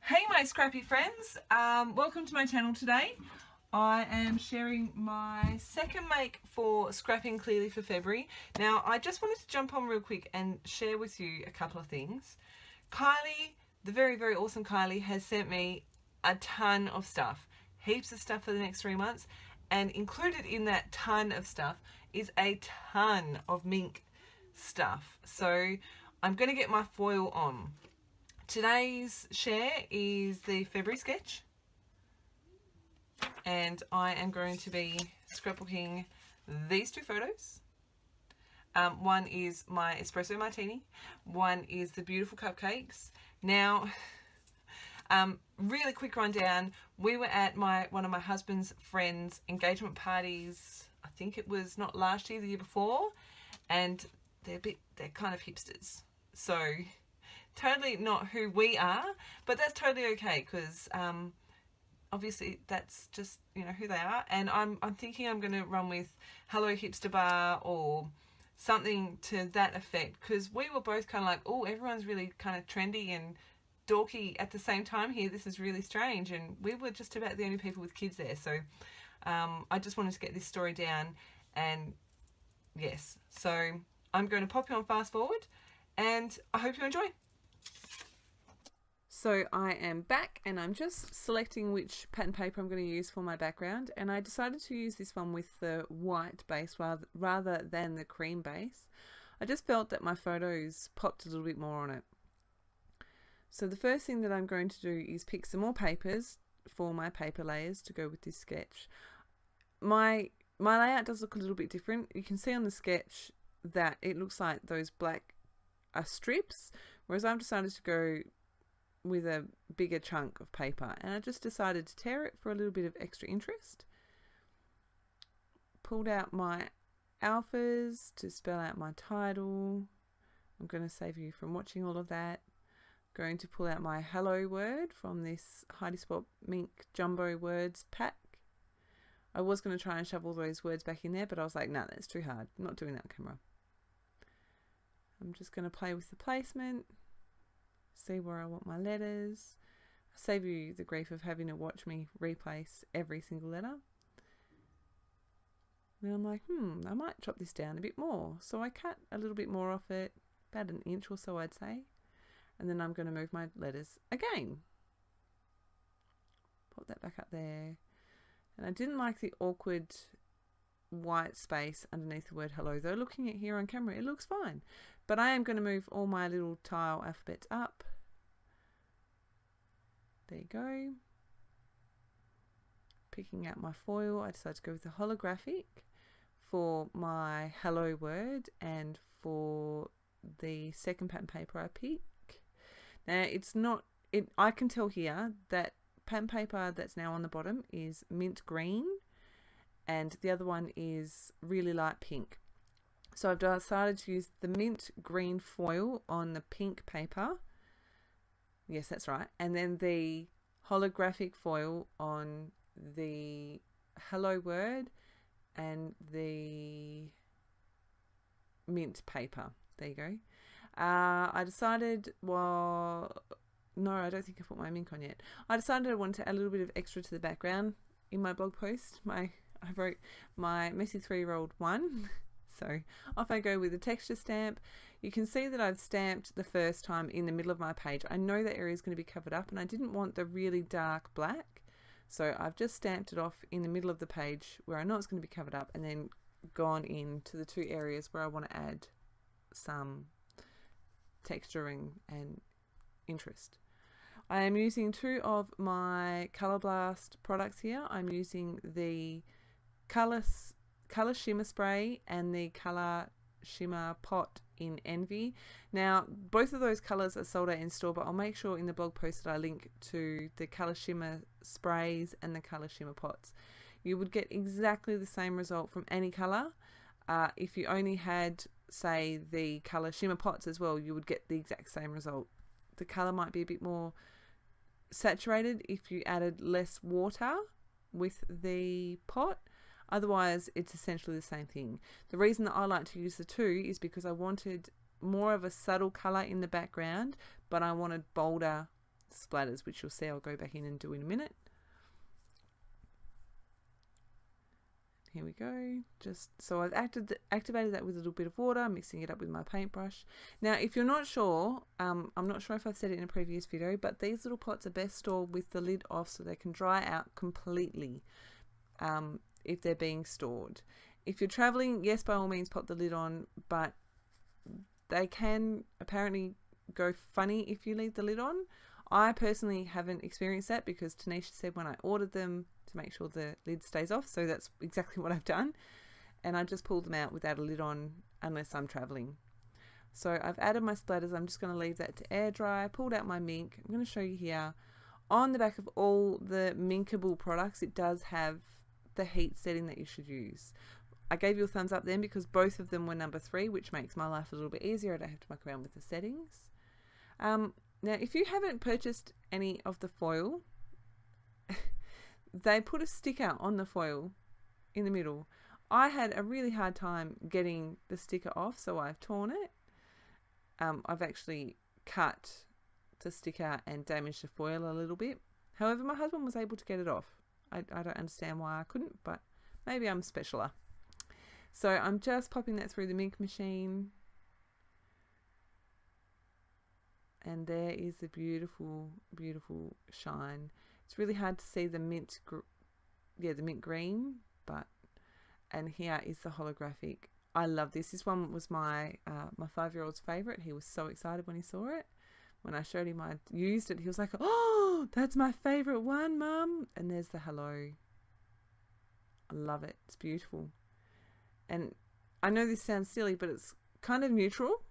Hey my scrappy friends, welcome to my channel today. I am sharing my second make for Scrapping Clearly for February. Now I just wanted to jump on real quick and share with you a couple of things. Kylie, the very awesome Kylie, has sent me a ton of stuff, heaps of stuff for the next 3 months, and included in that ton of stuff is a ton of mink stuff. So I'm going to get my foil on. Today's share is the February sketch, and I am going to be scrapbooking these two photos. One is my espresso martini, one is the beautiful cupcakes. Now, really quick rundown, we were at one of my husband's friends' engagement parties. I think it was not last year, the year before, and they're kind of hipsters. So totally not who we are, but that's totally okay because obviously that's just, you know, who they are. And I'm thinking I'm going to run with Hello Hipster Bar or something to that effect, because we were both kind of like, oh, everyone's really kind of trendy and dorky at the same time here. This is really strange. And we were just about the only people with kids there. So I just wanted to get this story down. And yes, so I'm going to pop you on fast forward and I hope you enjoy. So I am back and I'm just selecting which pattern paper I'm going to use for my background, and I decided to use this one with the white base rather than the cream base. I just felt that my photos popped a little bit more on it. So the first thing that I'm going to do is pick some more papers for my paper layers to go with this sketch. My layout does look a little bit different. You can see on the sketch that it looks like those black are strips, whereas I've decided to go with a bigger chunk of paper, and I just decided to tear it for a little bit of extra interest. Pulled out my alphas to spell out my title. I'm going to save you from watching all of that. Going to pull out my hello word from this Heidi Spot Mink Jumbo Words pack. I was going to try and shove all those words back in there, but I was like, nah, that's too hard. I'm not doing that on camera. I'm just going to play with the placement. See where I want my letters. I'll save you the grief of having to watch me replace every single letter. Then I'm like, I might chop this down a bit more. So I cut a little bit more off it, about an inch or so I'd say. And then I'm going to move my letters again. Put that back up there. And I didn't like the awkward white space underneath the word hello, though. Looking at here on camera, it looks fine. But I am going to move all my little tile alphabets up. There you go. Picking out my foil, I decided to go with the holographic for my hello word and for the second pattern paper I pick. Now I can tell here that pattern paper that's now on the bottom is mint green and the other one is really light pink. So I've decided to use the mint green foil on the pink paper. Yes, that's right. And then the holographic foil on the hello word and the mint paper. There you go. I decided, well, no, I don't think I put my ink on yet. I decided I wanted to add a little bit of extra to the background in my blog post. I wrote my messy 3-year-old one. So off I go with the texture stamp. You can see that I've stamped the first time in the middle of my page. I know that area is going to be covered up and I didn't want the really dark black. So I've just stamped it off in the middle of the page where I know it's going to be covered up, and then gone into the two areas where I want to add some texturing and interest. I am using two of my Colour Blast products here. I'm using the Colour Shimmer Spray and the Colour Shimmer Pot in Envy. Now, both of those colours are sold out in store, but I'll make sure in the blog post that I link to the Colour Shimmer Sprays and the Colour Shimmer Pots. You would get exactly the same result from any colour. If you only had, say, the Colour Shimmer Pots as well, you would get the exact same result. The colour might be a bit more saturated if you added less water with the pot. Otherwise, it's essentially the same thing. The reason that I like to use the two is because I wanted more of a subtle colour in the background, but I wanted bolder splatters, which you'll see I'll go back in and do in a minute. Here we go. Just so I've activated that with a little bit of water, mixing it up with my paintbrush. Now, if you're not sure, I'm not sure if I've said it in a previous video, but these little pots are best stored with the lid off so they can dry out completely if they're being stored. If you're traveling, yes, by all means pop the lid on, but they can apparently go funny if you leave the lid on. I personally haven't experienced that because Tanisha said when I ordered them to make sure the lid stays off, so that's exactly what I've done, and I just pulled them out without a lid on unless I'm traveling. So I've added my splatters. I'm just going to leave that to air dry. Pulled out my mink. I'm going to show you here on the back of all the minkable products, it does have the heat setting that you should use. I gave you a thumbs up then because both of them were number 3, which makes my life a little bit easier. I don't have to muck around with the settings. Now, if you haven't purchased any of the foil, they put a sticker on the foil in the middle. I had a really hard time getting the sticker off, so I've torn it. I've actually cut the sticker and damaged the foil a little bit. However, my husband was able to get it off. I don't understand why I couldn't, but maybe I'm specialer. So I'm just popping that through the mink machine. And there is the beautiful, beautiful shine. It's really hard to see the mint, the mint green, and here is the holographic. I love this. This one was my 5-year-old's favorite. He was so excited when he saw it. When I showed him I used it, he was like, "Oh, that's my favorite one, Mum." And there's the hello. I love it. It's beautiful. And I know this sounds silly, but it's kind of neutral,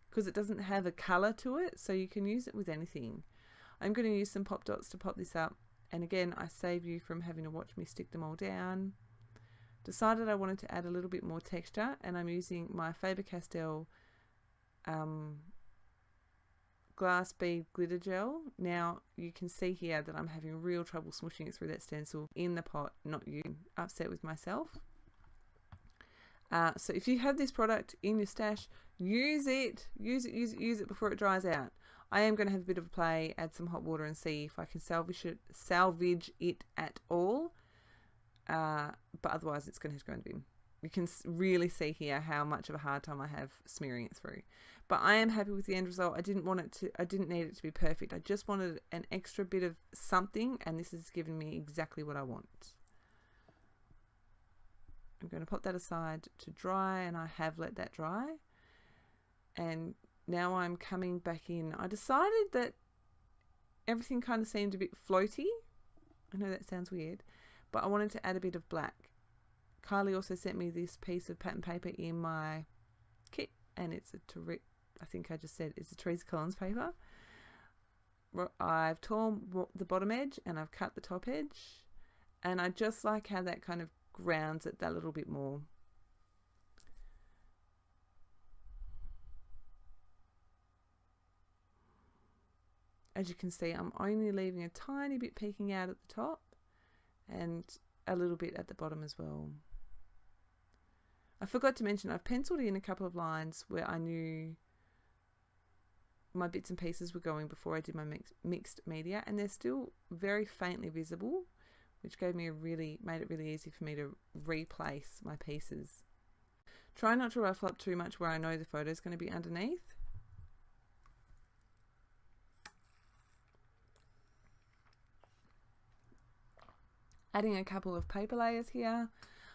because it doesn't have a colour to it, so you can use it with anything. I'm going to use some pop dots to pop this up, and again I save you from having to watch me stick them all down. Decided I wanted to add a little bit more texture, and I'm using my Faber-Castell glass bead glitter gel. Now you can see here that I'm having real trouble smooshing it through that stencil in the pot, not you. Upset with myself. So if you have this product in your stash, use it before it dries out. I am going to have a bit of a play, add some hot water and see if I can salvage it at all. But otherwise it's going to have to go in the bin. You can really see here how much of a hard time I have smearing it through. But I am happy with the end result. I didn't need it to be perfect. I just wanted an extra bit of something, and this has given me exactly what I want. I'm going to pop that aside to dry, and I have let that dry. And now I'm coming back in. I decided that everything kind of seemed a bit floaty. I know that sounds weird, but I wanted to add a bit of black. Kylie also sent me this piece of pattern paper in my kit, and it's I think I just said it's a Teresa Collins paper. I've torn the bottom edge and I've cut the top edge, and I just like how that kind of grounds it that little bit more. As you can see, I'm only leaving a tiny bit peeking out at the top and a little bit at the bottom as well. I forgot to mention I've penciled in a couple of lines where I knew my bits and pieces were going before I did my mixed media, and they're still very faintly visible, which made it really easy for me to replace my pieces. Try not to ruffle up too much where I know the photo is going to be underneath. Adding a couple of paper layers here.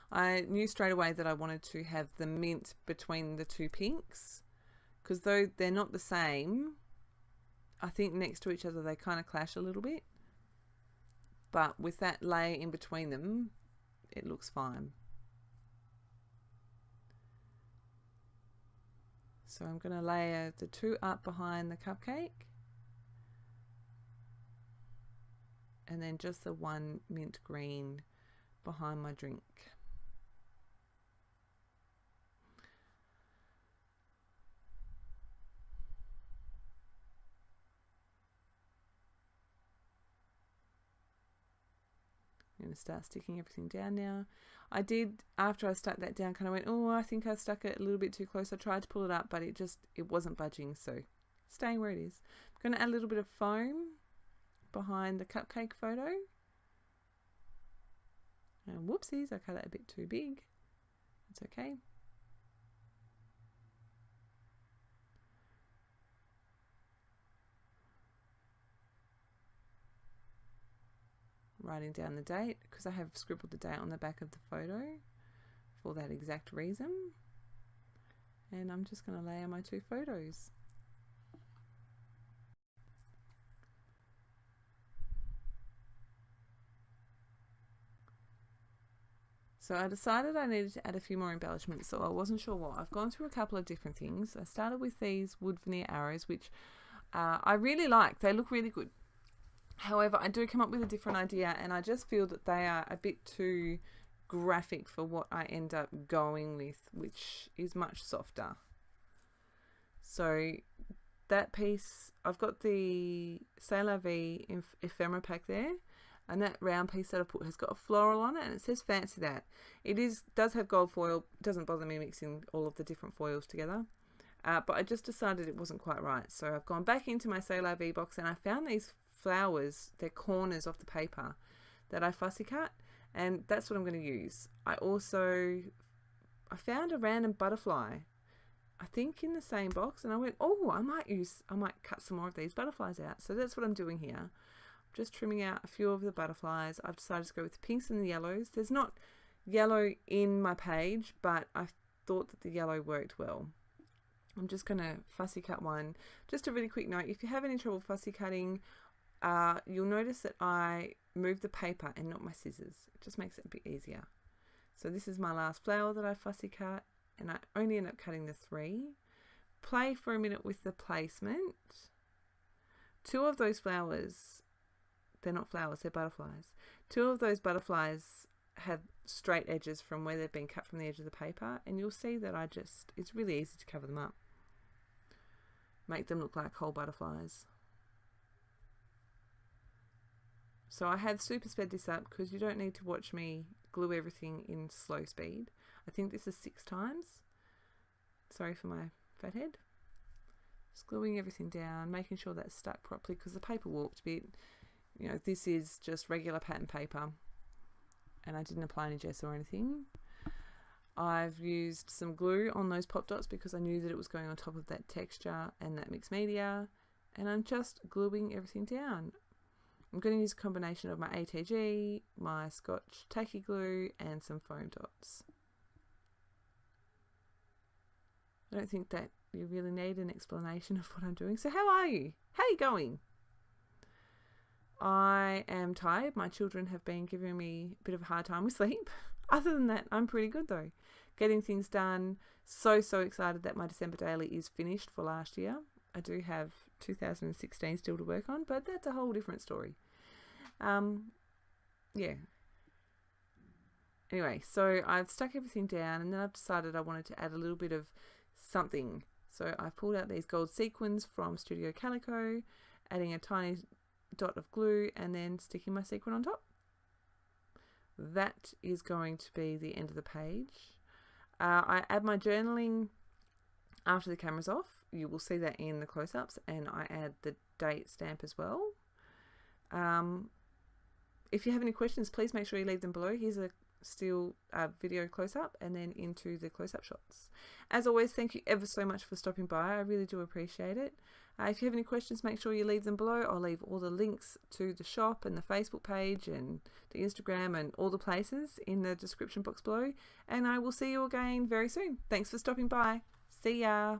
I knew straight away that I wanted to have the mint between the two pinks, because though they're not the same, I think next to each other they kind of clash a little bit. But with that layer in between them, it looks fine. So I'm going to layer the two up behind the cupcake, and then just the one mint green behind my drink. I'm going to start sticking everything down now. I did, after I stuck that down, kind of went, oh, I think I stuck it a little bit too close. I tried to pull it up, but it wasn't budging, so staying where it is. I'm going to add a little bit of foam behind the cupcake photo. And whoopsies, I cut it a bit too big. It's okay. Writing down the date, because I have scribbled the date on the back of the photo for that exact reason. And I'm just going to layer my two photos. So I decided I needed to add a few more embellishments, so I wasn't sure what. I've gone through a couple of different things. I started with these wood veneer arrows, which I really like. They look really good. However, I do come up with a different idea, and I just feel that they are a bit too graphic for what I end up going with, which is much softer. So that piece, I've got the C'est La Vie ephemera pack there, and that round piece that I put has got a floral on it, and it says Fancy That. It does have gold foil. It doesn't bother me mixing all of the different foils together. But I just decided it wasn't quite right. So I've gone back into my C'est La Vie box, and I found these flowers, they're corners of the paper that I fussy cut, and that's what I'm going to use. I found a random butterfly, I think in the same box, and I went, oh, I might cut some more of these butterflies out. So that's what I'm doing here. I'm just trimming out a few of the butterflies. I've decided to go with the pinks and the yellows. There's not yellow in my page, but I thought that the yellow worked well. I'm just going to fussy cut one. Just a really quick note, if you have any trouble fussy cutting, you'll notice that I move the paper and not my scissors. It just makes it a bit easier. So this is my last flower that I fussy cut, and I only end up cutting the 3. Play for a minute with the placement. 2 of those flowers, they're not flowers, they're butterflies. 2 of those butterflies have straight edges from where they've been cut from the edge of the paper, and you'll see that it's really easy to cover them up. Make them look like whole butterflies. So I have super sped this up because you don't need to watch me glue everything in slow speed. I think this is 6 times. Sorry for my fat head. Just gluing everything down, making sure that's stuck properly because the paper warped a bit. You know, this is just regular pattern paper, and I didn't apply any gesso or anything. I've used some glue on those pop dots because I knew that it was going on top of that texture and that mixed media, and I'm just gluing everything down. I'm going to use a combination of my ATG, my Scotch tacky glue, and some foam dots. I don't think that you really need an explanation of what I'm doing. So how are you? How are you going? I am tired. My children have been giving me a bit of a hard time with sleep. Other than that, I'm pretty good though. Getting things done. So excited that my December daily is finished for last year. I do have 2016 still to work on, but that's a whole different story. Yeah. Anyway, so I've stuck everything down, and then I've decided I wanted to add a little bit of something. So I've pulled out these gold sequins from Studio Calico, adding a tiny dot of glue, and then sticking my sequin on top. That is going to be the end of the page. I add my journaling after the camera's off. You will see that in the close-ups, and I add the date stamp as well. If you have any questions, please make sure you leave them below. Here's a still video close-up, and then into the close-up shots. As always, thank you ever so much for stopping by. I really do appreciate it. If you have any questions, make sure you leave them below. I'll leave all the links to the shop and the Facebook page and the Instagram and all the places in the description box below. And I will see you again very soon. Thanks for stopping by. See ya.